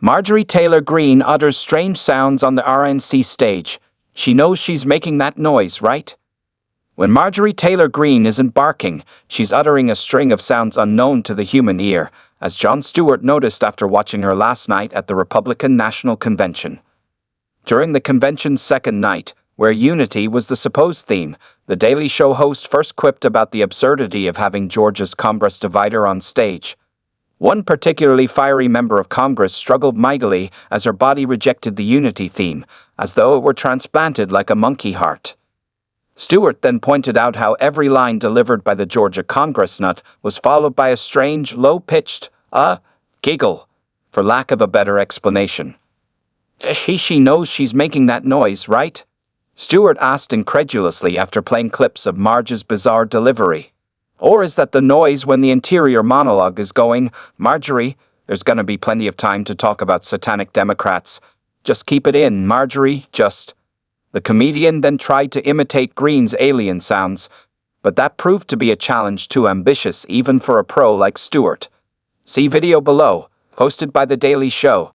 Marjorie Taylor Greene utters strange sounds on the RNC stage. She knows she's making that noise, right? When Marjorie Taylor Greene isn't barking, she's uttering a string of sounds unknown to the human ear, as Jon Stewart noticed after watching her last night at the Republican National Convention. During the convention's second night, where unity was the supposed theme, the Daily Show host first quipped about the absurdity of having Georgia's Congress divider on stage. One particularly fiery member of Congress struggled mightily as her body rejected the unity theme, as though it were transplanted like a monkey heart. Stewart then pointed out how every line delivered by the Georgia Congress nut was followed by a strange, low-pitched, giggle, for lack of a better explanation. She knows she's making that noise, right? Stewart asked incredulously after playing clips of Marge's bizarre delivery. Or is that the noise when the interior monologue is going, "Marjorie, there's gonna be plenty of time to talk about satanic Democrats. Just keep it in, Marjorie, just..." The comedian then tried to imitate Greene's alien sounds, but that proved to be a challenge too ambitious even for a pro like Stewart. See video below, posted by The Daily Show.